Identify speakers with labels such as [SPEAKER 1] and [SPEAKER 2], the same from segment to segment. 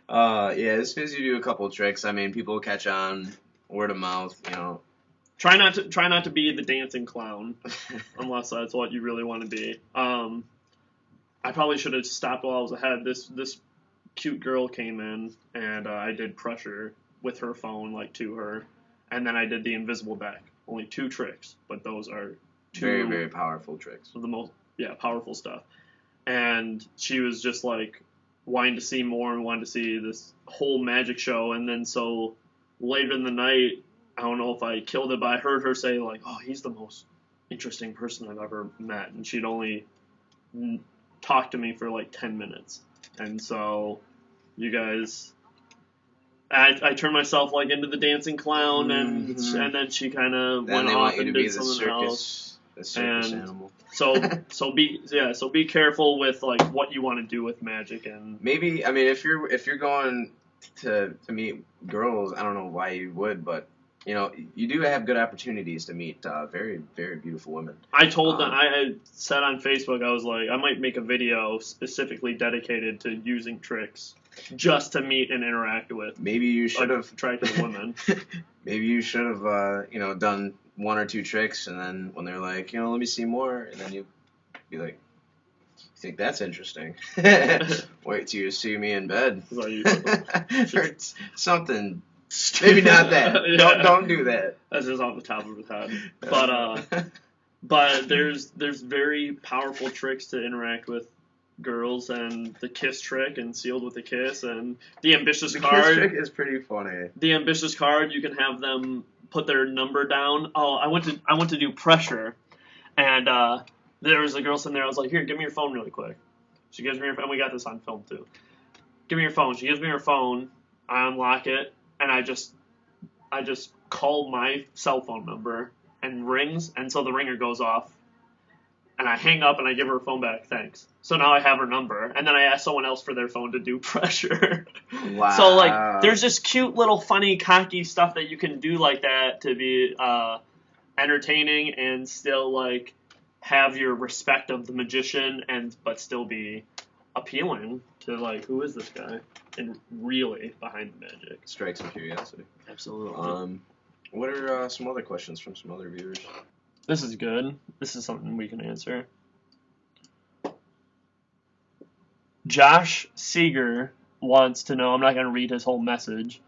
[SPEAKER 1] Yeah, as soon as you do a couple tricks, I mean, people catch on, word of mouth, you know.
[SPEAKER 2] Try not to be the dancing clown, unless that's what you really want to be. I probably should have stopped while I was ahead. This cute girl came in, and I did pressure with her phone, like, to her, and then I did the invisible back. Only 2 tricks, but those are
[SPEAKER 1] Very, very powerful tricks.
[SPEAKER 2] of the most powerful stuff. And she was just like wanting to see more and wanting to see this whole magic show. And then so later in the night, I don't know if I killed it, but I heard her say like, "Oh, he's the most interesting person I've ever met," and she'd only talked to me for like 10 minutes. And so you guys, I turned myself like into the dancing clown, and then she kind of went off and did something else.
[SPEAKER 1] The circus animal.
[SPEAKER 2] So be careful with like what you want to do with magic. And
[SPEAKER 1] maybe, I mean, if you're going to meet girls, I don't know why you would, but you know, you do have good opportunities to meet very, very beautiful women.
[SPEAKER 2] I told them, I said on Facebook, I was like, I might make a video specifically dedicated to using tricks just to meet and interact with.
[SPEAKER 1] Maybe you should have
[SPEAKER 2] attractive women.
[SPEAKER 1] Maybe you should have done 1 or 2 tricks, and then when they're like, you know, let me see more, and then you be like, you think that's interesting? Wait till you see me in bed. Or something. Maybe not that. Don't do that.
[SPEAKER 2] That's just off the top of his head. But there's very powerful tricks to interact with girls, and the kiss trick and sealed with a kiss, and the ambitious card.
[SPEAKER 1] The kiss trick is pretty funny.
[SPEAKER 2] The ambitious card, you can have them put their number down. Oh, I went to do pressure, and there was a girl sitting there. I was like, "Here, give me your phone really quick." She gives me her phone. We got this on film too. Give me your phone. She gives me her phone. I unlock it, and I just call my cell phone number, and rings, and so the ringer goes off. And I hang up and I give her phone back, thanks. So now I have her number. And then I ask someone else for their phone to do pressure.
[SPEAKER 1] Wow.
[SPEAKER 2] So, like, there's just cute little funny, cocky stuff that you can do like that to be entertaining and still, like, have your respect of the magician, but still be appealing to, like, who is this guy? And really behind the magic.
[SPEAKER 1] Strike some curiosity.
[SPEAKER 2] Absolutely.
[SPEAKER 1] What are some other questions from some other viewers?
[SPEAKER 2] This is good. This is something we can answer. Josh Seeger wants to know, I'm not going to read his whole message,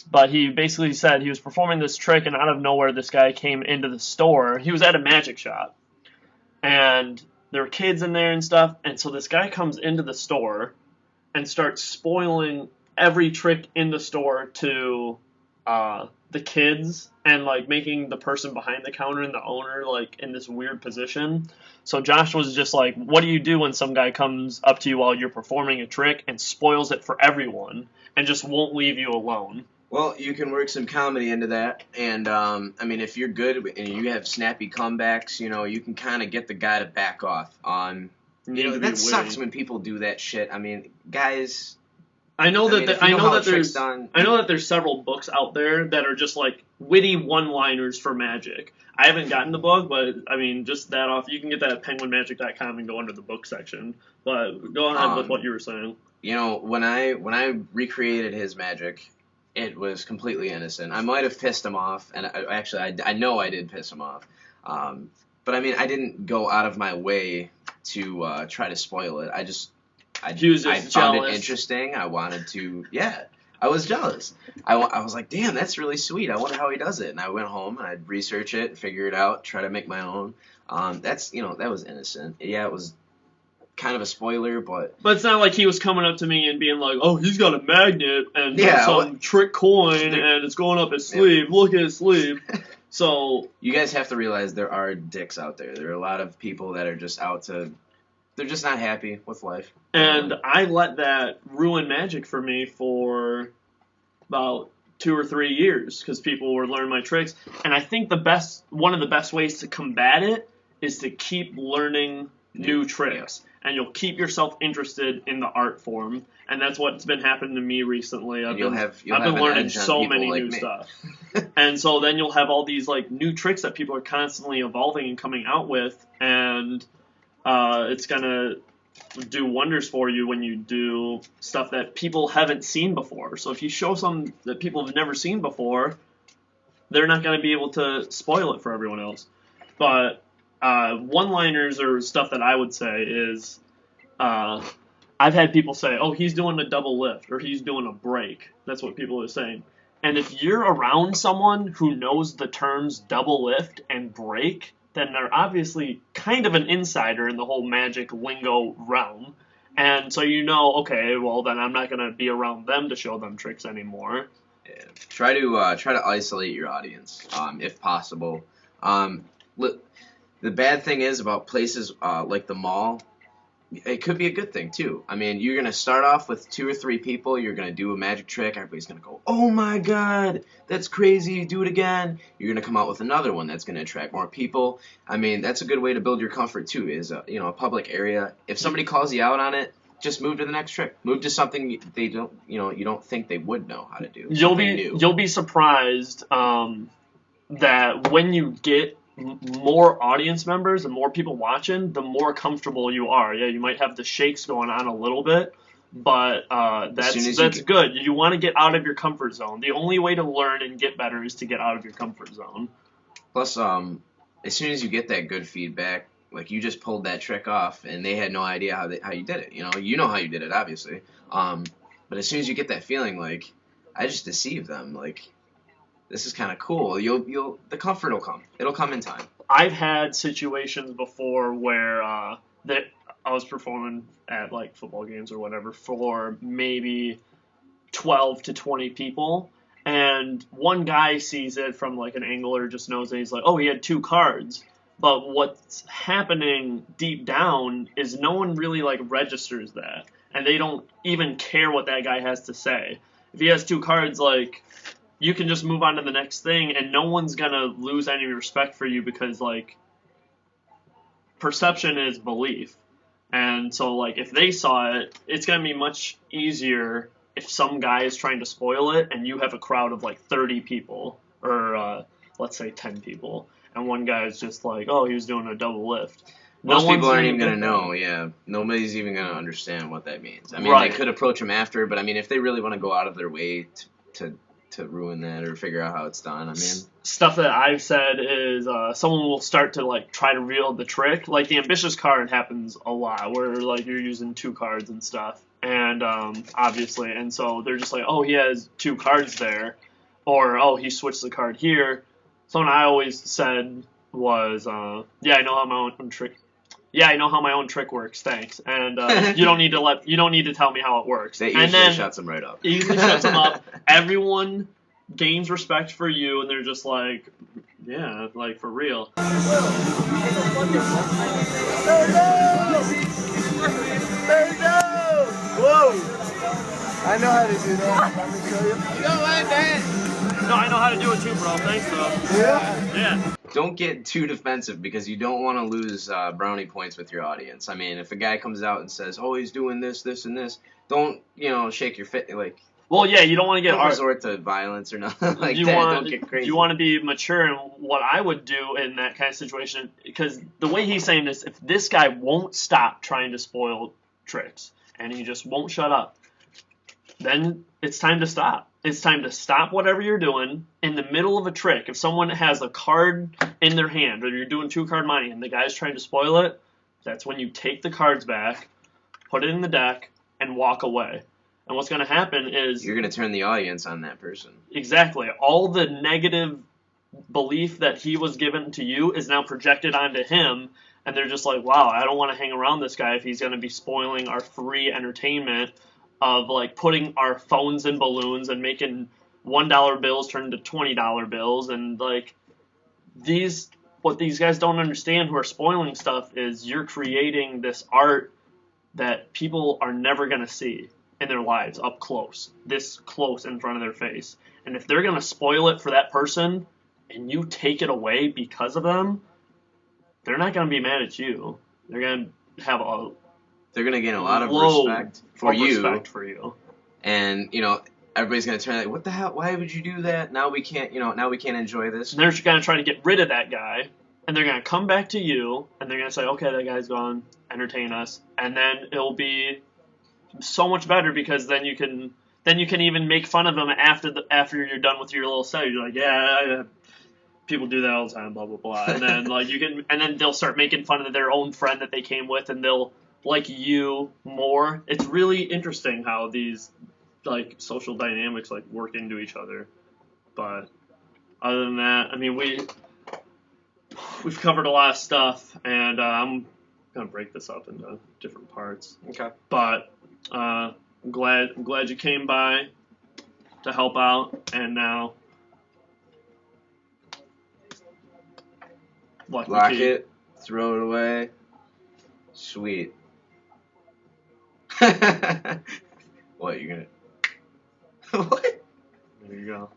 [SPEAKER 2] but he basically said he was performing this trick, and out of nowhere this guy came into the store. He was at a magic shop, and there were kids in there and stuff, and so this guy comes into the store and starts spoiling every trick in the store to the kids, and like making the person behind the counter and the owner like in this weird position. So Josh was just like, what do you do when some guy comes up to you while you're performing a trick and spoils it for everyone and just won't leave you alone?
[SPEAKER 1] Well, you can work some comedy into that, and I mean, if you're good and you have snappy comebacks, you know, you can kind of get the guy to back off. You know, that sucks when people do that shit. I mean, guys. I know
[SPEAKER 2] that there's several books out there that are just like witty one-liners for magic. I haven't gotten the book, but I mean, just that off. You can get that at penguinmagic.com and go under the book section. But go ahead with what you were saying.
[SPEAKER 1] You know, when I recreated his magic, it was completely innocent. I might have pissed him off, and I know I did piss him off. But I mean, I didn't go out of my way to try to spoil it. I found it interesting. I wanted to, I was jealous. I was like, damn, that's really sweet. I wonder how he does it. And I went home and I'd research it, figure it out, try to make my own. That was innocent. Yeah, it was kind of a spoiler, but
[SPEAKER 2] it's not like he was coming up to me and being like, oh, he's got a magnet and some trick coin and it's going up his sleeve. Look at his sleeve. So
[SPEAKER 1] you guys have to realize there are dicks out there. There are a lot of people that are just out to. They're just not happy with life.
[SPEAKER 2] And I let that ruin magic for me for about 2 or 3 years because people would learn my tricks. And I think one of the best ways to combat it is to keep learning new tricks. And you'll keep yourself interested in the art form. And that's what's been happening to me recently. I've been learning so many new stuff. And so then you'll have all these like new tricks that people are constantly evolving and coming out with. And it's gonna do wonders for you when you do stuff that people haven't seen before. So if you show something that people have never seen before, they're not going to be able to spoil it for everyone else. But one-liners or stuff that I would say is, I've had people say, oh, he's doing a double lift, or he's doing a break. That's what people are saying. And if you're around someone who knows the terms double lift and break, then they're obviously kind of an insider in the whole magic lingo realm. And so you know, okay, well, then I'm not going to be around them to show them tricks anymore.
[SPEAKER 1] Yeah. Try to isolate your audience, if possible. Look, the bad thing is about places like the mall. It could be a good thing too. I mean, you're gonna start off with 2 or 3 people. You're gonna do a magic trick. Everybody's gonna go, "Oh my God, that's crazy! Do it again." You're gonna come out with another one that's gonna attract more people. I mean, that's a good way to build your comfort too. Is a public area. If somebody calls you out on it, just move to the next trick. Move to something they don't you don't think they would know how to do.
[SPEAKER 2] You'll be surprised that when you get more audience members and more people watching, the more comfortable you are. Yeah, you might have the shakes going on a little bit, but that's good. You want to get out of your comfort zone. The only way to learn and get better is to get out of your comfort zone.
[SPEAKER 1] Plus, as soon as you get that good feedback, like you just pulled that trick off, and they had no idea how you did it. You know how you did it, obviously. But as soon as you get that feeling, like I just deceived them, like. This is kind of cool. The comfort will come. It'll come in time.
[SPEAKER 2] I've had situations before where that I was performing at like football games or whatever for maybe 12 to 20 people, and one guy sees it from like an angle or just knows that he's like, oh, he had 2 cards. But what's happening deep down is no one really like registers that, and they don't even care what that guy has to say. If he has 2 cards, like. You can just move on to the next thing, and no one's going to lose any respect for you because, like, perception is belief. And so, like, if they saw it, it's going to be much easier if some guy is trying to spoil it and you have a crowd of, like, 30 people or, let's say, 10 people. And one guy is just like, oh, he was doing a double lift.
[SPEAKER 1] Most people aren't even going to know, yeah. Nobody's even going to understand what that means. I mean, They could approach him after, but, I mean, if they really want to go out of their way to ruin that or figure out how it's done. I mean,
[SPEAKER 2] stuff that I've said is someone will start to like try to reel the trick. Like the ambitious card happens a lot where like you're using 2 cards and stuff, and obviously, and so they're just like, oh, he has 2 cards there, or oh, he switched the card here. Something I always said was, yeah, I know how my own trick. Yeah, I know how my own trick works. Thanks, and you don't need to tell me how it works.
[SPEAKER 1] That usually shuts them right up.
[SPEAKER 2] Easily shuts them up. Everyone gains respect for you, and they're just like, yeah, like for real.
[SPEAKER 3] There you go! Whoa! I know how to do that. Let me show you. You don't like that?
[SPEAKER 2] No, I know how to do it too, bro. Thanks, bro.
[SPEAKER 3] Yeah?
[SPEAKER 2] Yeah.
[SPEAKER 1] Don't get too defensive because you don't want to lose brownie points with your audience. I mean, if a guy comes out and says, "Oh, he's doing this, this, and this," don't shake your fit like.
[SPEAKER 2] Well, yeah, you don't want to get
[SPEAKER 1] resort to violence or nothing like that. Don't get crazy.
[SPEAKER 2] You want to be mature in what I would do in that kind of situation, because the way he's saying this, if this guy won't stop trying to spoil tricks and he just won't shut up, then it's time to stop. It's time to stop whatever you're doing in the middle of a trick. If someone has a card in their hand, or you're doing 2-card money and the guy's trying to spoil it, that's when you take the cards back, put it in the deck, and walk away. And what's going to happen is...
[SPEAKER 1] You're going to turn the audience on that person.
[SPEAKER 2] Exactly. All the negative belief that he was given to you is now projected onto him, and they're just like, wow, I don't want to hang around this guy if he's going to be spoiling our free entertainment of like putting our phones in balloons and making $1 bills turn into $20 bills. And like what these guys don't understand who are spoiling stuff is you're creating this art that people are never going to see in their lives up close, this close in front of their face. And if they're going to spoil it for that person and you take it away because of them, they're not going to be mad at you. They're going to have
[SPEAKER 1] they're going to gain a lot of respect for
[SPEAKER 2] you.
[SPEAKER 1] And, everybody's going to turn like, what the hell? Why would you do that? Now we can't, now we can't enjoy this.
[SPEAKER 2] And they're going to try to get rid of that guy. and they're gonna come back to you, and they're gonna say, okay, that guy's gone, entertain us, and then it'll be so much better because then you can even make fun of them after you're done with your little set. You're like, yeah, people do that all the time, blah blah blah, and then and then they'll start making fun of their own friend that they came with, and they'll like you more. It's really interesting how these like social dynamics like work into each other. But other than that, I mean, we've covered a lot of stuff, and I'm gonna break this up into different parts.
[SPEAKER 4] Okay.
[SPEAKER 2] But I'm glad you came by to help out, and now lock
[SPEAKER 1] Lock
[SPEAKER 2] the key.
[SPEAKER 1] it, throw it away. Sweet. What, you're gonna... What?
[SPEAKER 2] There you go.